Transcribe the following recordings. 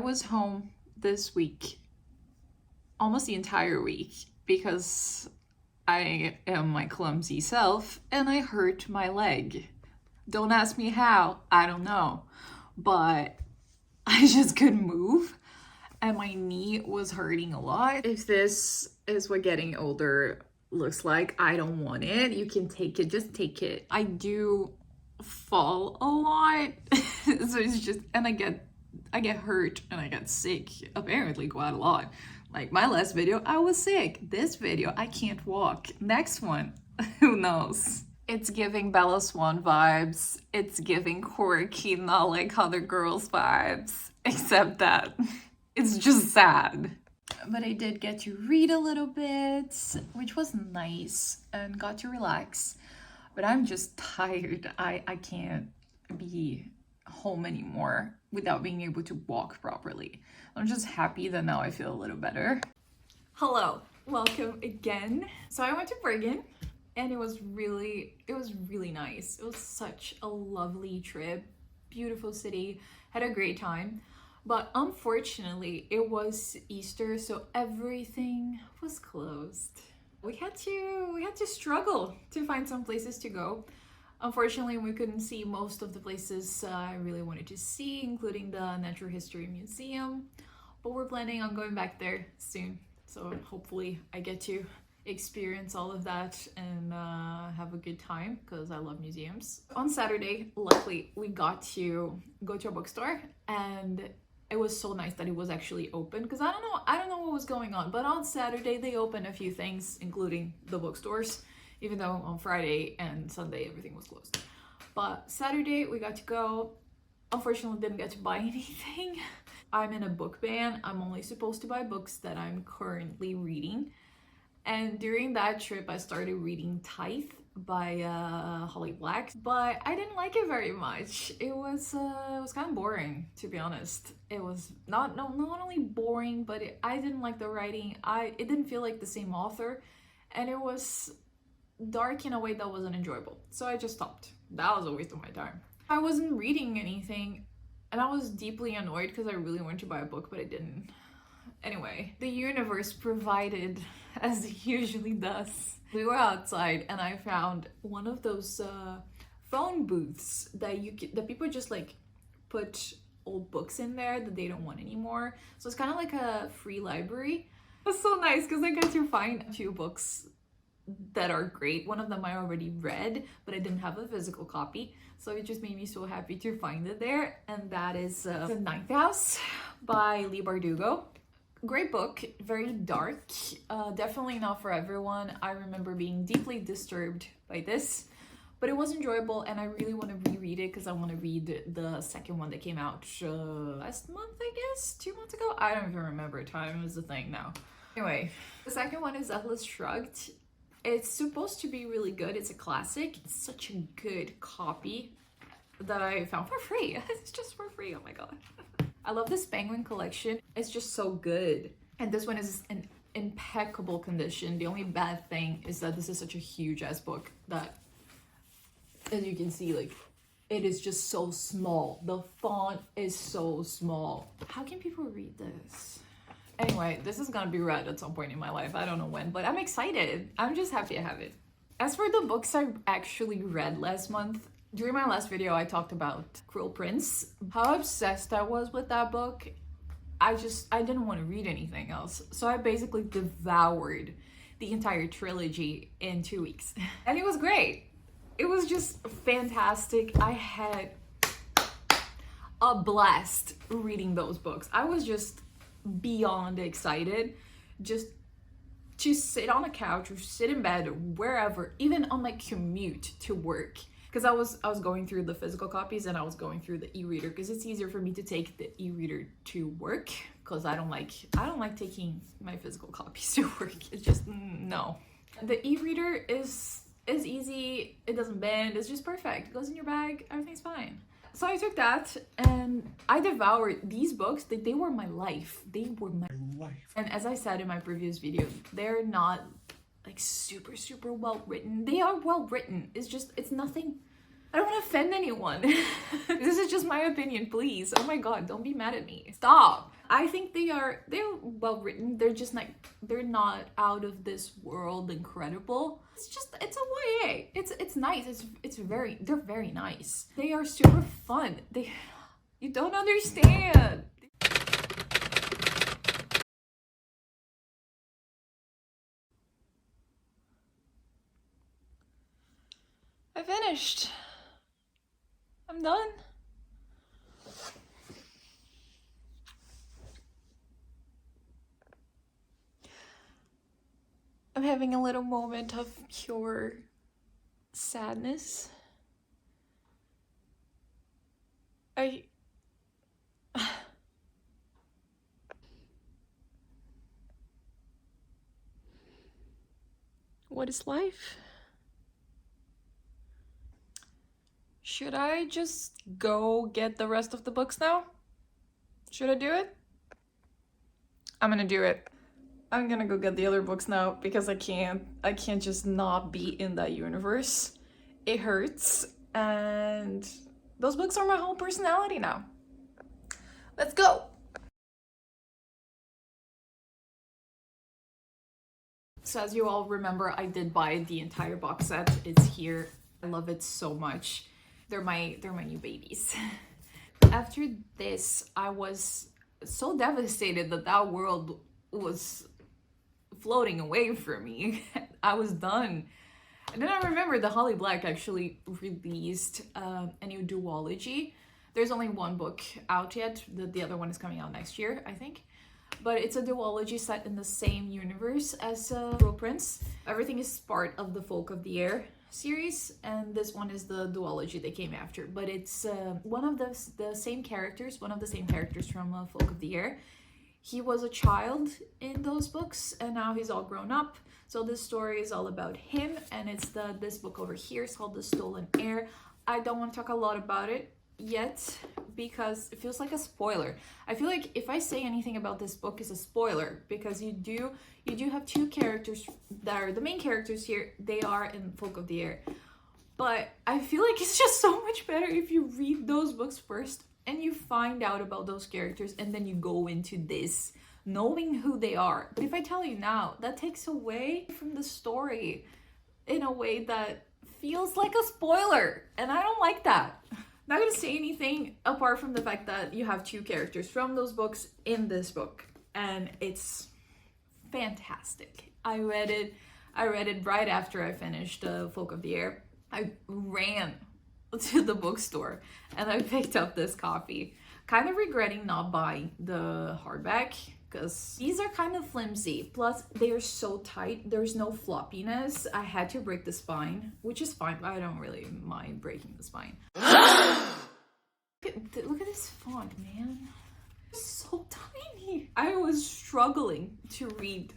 Was home this week, almost the entire week, because I am my clumsy self and I hurt my leg. Don't ask me how, I don't know, but I just couldn't move and my knee was hurting a lot. If this is what getting older looks like, I don't want it. You can take it, just take it. I do fall a lot, so it's just, and I get hurt and I get sick apparently quite a lot. Like my last video, I was sick. This video, I can't walk. Next one, who knows? It's giving Bella Swan vibes. It's giving quirky, not like other girls vibes. Except that it's just sad. But I did get to read a little bit, which was nice, and got to relax. But I'm just tired. I can't be home anymore without being able to walk properly. I'm just happy that now I feel a little better. Hello, welcome again. So I went to Bergen and it was really nice. It was such a lovely trip, beautiful city, had a great time. But unfortunately it was Easter, so everything was closed. We had to struggle to find some places to go. Unfortunately, we couldn't see most of the places I really wanted to see, including the Natural History Museum, but we're planning on going back there soon. So hopefully I get to experience all of that and have a good time, because I love museums. On Saturday, luckily, we got to go to a bookstore, and it was so nice that it was actually open, because I don't know what was going on, but on Saturday they opened a few things, including the bookstores, even though on Friday and Sunday everything was closed. But Saturday we got to go. Unfortunately, didn't get to buy anything. I'm in a book ban. I'm only supposed to buy books that I'm currently reading. And during that trip, I started reading Tithe by Holly Black, but I didn't like it very much. It was kind of boring, to be honest. It was not only boring, but I didn't like the writing. It didn't feel like the same author, and it was dark in a way that wasn't enjoyable. So I just stopped. That was a waste of my time. I wasn't reading anything, and I was deeply annoyed because I really wanted to buy a book, but I didn't. Anyway, the universe provided, as it usually does. We were outside and I found one of those phone booths that people just like put old books in there that they don't want anymore. So it's kind of like a free library. It was so nice because I got to find a few books that are great. One of them I already read, but I didn't have a physical copy, so it just made me so happy to find it there. And that is The Ninth House by Leigh Bardugo. Great book, very dark, definitely not for everyone. I remember being deeply disturbed by this, but it was enjoyable, and I really want to reread it because I want to read the second one that came out last month, I guess, 2 months ago. I don't even remember, time is the thing now. Anyway, the second one is Atlas Shrugged. It's supposed to be really good. It's a classic. It's such a good copy that I found for free. It's just for free, oh my god. I love this Penguin collection. It's just so good. And this one is an impeccable condition. The only bad thing is that this is such a huge ass book that, as you can see, like, it is just so small. The font is so small. How can people read this? Anyway, this is gonna be read at some point in my life. I don't know when, but I'm excited. I'm just happy to have it. As for the books I actually read last month, during my last video, I talked about Cruel Prince. How obsessed I was with that book. I didn't want to read anything else. So I basically devoured the entire trilogy in 2 weeks. And it was great. It was just fantastic. I had a blast reading those books. I was just beyond excited just to sit on a couch or sit in bed or wherever, even on my commute to work. Because I was going through the physical copies and I was going through the e-reader because it's easier for me to take the e-reader to work because I don't like taking my physical copies to work. It's just no. The e-reader is easy, it doesn't bend, it's just perfect. It goes in your bag, everything's fine. So I took that and I devoured these books. They were my life. They were my life. And as I said in my previous video, they're not like super well written. They are well written. It's nothing. I don't want to offend anyone. This is just my opinion, please. Oh my god, don't be mad at me. Stop. I think they're well written. They're not out of this world incredible. It's a YA. It's nice. They're very nice. They are super fun. You don't understand. I finished. I'm done. I'm having a little moment of pure sadness. What is life? Should I just go get the rest of the books now? Should I do it? I'm gonna do it. I'm gonna go get the other books now because I can't just not be in that universe. It hurts, and those books are my whole personality now. Let's go! So as you all remember, I did buy the entire box set. It's here. I love it so much. They're my new babies. After this, I was so devastated that world was floating away from me. I was done. And then I remember the Holly Black actually released a new duology. There's only one book out yet. The other one is coming out next year, I think. But it's a duology set in the same universe as Cruel Prince. Everything is part of the Folk of the Air series, and this one is the duology that came after. But it's one of the same characters from Folk of the Air. He was a child in those books, and now he's all grown up. So this story is all about him, and it's this book over here. It's called The Stolen Heir. I don't want to talk a lot about it yet because it feels like a spoiler. I feel like if I say anything about this book, it's a spoiler because you do have two characters that are the main characters here. They are in Folk of the Air, but I feel like it's just so much better if you read those books first and you find out about those characters and then you go into this knowing who they are. But if I tell you now, that takes away from the story in a way that feels like a spoiler, and I don't like that. Not gonna say anything apart from the fact that you have two characters from those books in this book, and it's fantastic. I read it right after I finished Folk of the Air. I ran to the bookstore and I picked up this copy. Kind of regretting not buying the hardback because these are kind of flimsy. Plus, they are so tight. There's no floppiness. I had to break the spine, which is fine. I don't really mind breaking the spine. Look at this font, man. It's so tiny. I was struggling to read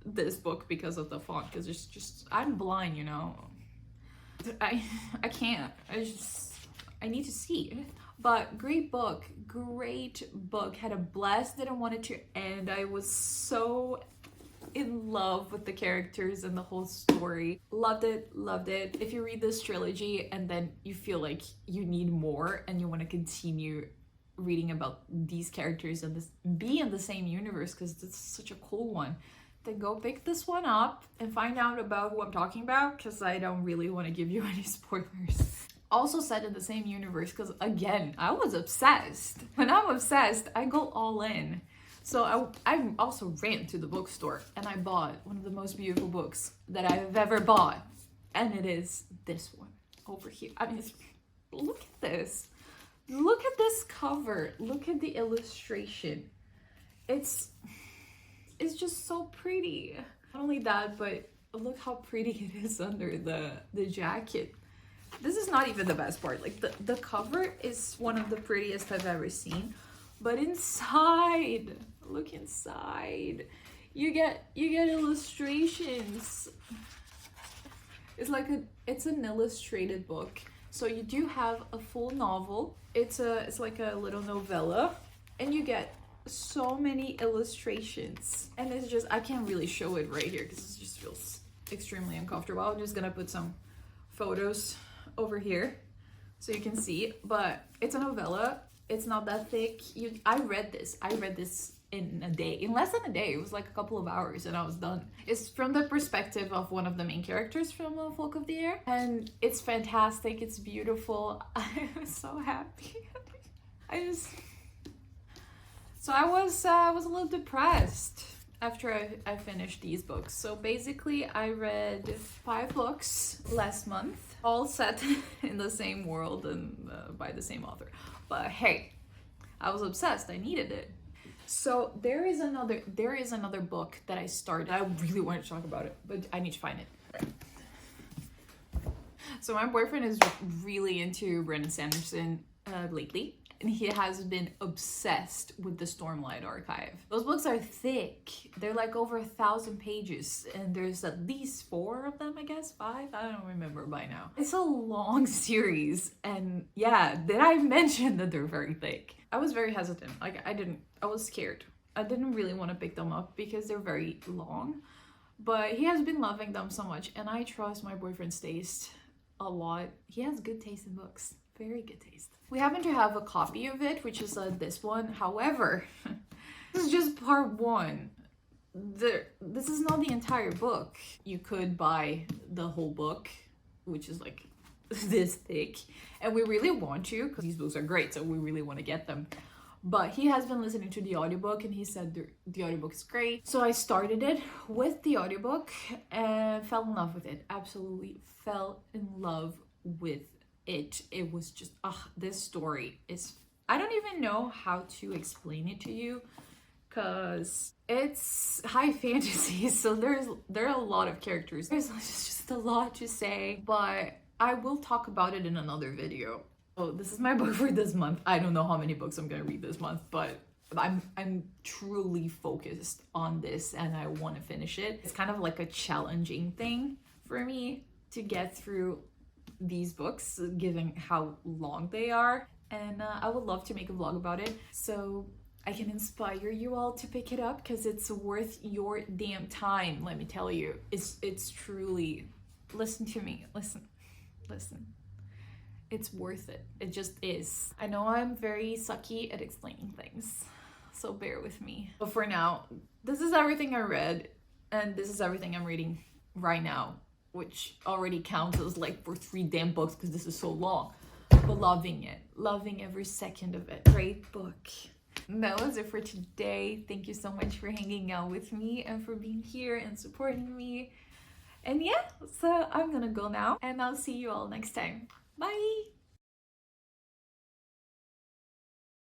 this book because of the font, because it's just, I'm blind, you know. I can't. I need to see. But great book. Had a blast. Didn't want it to end. I was so in love with the characters and the whole story. Loved it, loved it. If you read this trilogy and then you feel like you need more and you want to continue reading about these characters and this be in the same universe because it's such a cool one, then go pick this one up and find out about who I'm talking about, because I don't really want to give you any spoilers. Also set in the same universe because, again, I was obsessed. When I'm obsessed, I go all in. So I also ran to the bookstore and I bought one of the most beautiful books that I've ever bought. And it is this one over here. I mean, look at this. Look at this cover. Look at the illustration. It's just so pretty. Not only that, but look how pretty it is under the jacket. This is not even the best part. Like the cover is one of the prettiest I've ever seen. But inside, look inside. You get illustrations. It's an illustrated book. So you do have a full novel. It's like a little novella, and you get so many illustrations. And it's just, I can't really show it right here because it just feels extremely uncomfortable. I'm just gonna put some photos over here so you can see. But it's a novella. It's not that thick. I read this in a day, in less than a day. It was like a couple of hours and I was done. It's from the perspective of one of the main characters from Folk of the Air, and it's fantastic. It's beautiful. I'm so happy. So I was a little depressed after I finished these books. So basically I read 5 books last month, all set in the same world and by the same author. But hey, I was obsessed. I needed it. So there is another book that I started. I really wanted to talk about it, but I need to find it. So my boyfriend is really into Brandon Sanderson lately, and he has been obsessed with the Stormlight Archive. Those books are thick. They're like over 1,000 pages, and there's at least 4 of them, I guess, 5? I don't remember by now. It's a long series, and yeah, did I mention that they're very thick? I was very hesitant. I was scared. I didn't really want to pick them up because they're very long, but he has been loving them so much, and I trust my boyfriend's taste a lot. He has good taste in books. Very good taste. We happen to have a copy of it, which is this one. However, this is just part 1. This is not the entire book. You could buy the whole book, which is like this thick, and we really want to because these books are great, so we really want to get them. But he has been listening to the audiobook and he said the audiobook is great. So I started it with the audiobook and fell in love with it. Absolutely fell in love with it. It was just, this story is, I don't even know how to explain it to you because it's high fantasy. So there are a lot of characters. There's just a lot to say, but I will talk about it in another video. So this is my book for this month. I don't know how many books I'm gonna read this month, but I'm truly focused on this and I want to finish it. It's kind of like a challenging thing for me to get through these books, given how long they are. And I would love to make a vlog about it so I can inspire you all to pick it up because it's worth your damn time. Let me tell you, it's truly, listen to me, listen. It's worth it. It just is. I know I'm very sucky at explaining things, so bear with me. But for now, this is everything I read, and this is everything I'm reading right now, which already counts as like for 3 damn books because this is so long. But loving it. Loving every second of it. Great book. That was it for today. Thank you so much for hanging out with me and for being here and supporting me. And yeah, so I'm gonna go now and I'll see you all next time. Bye!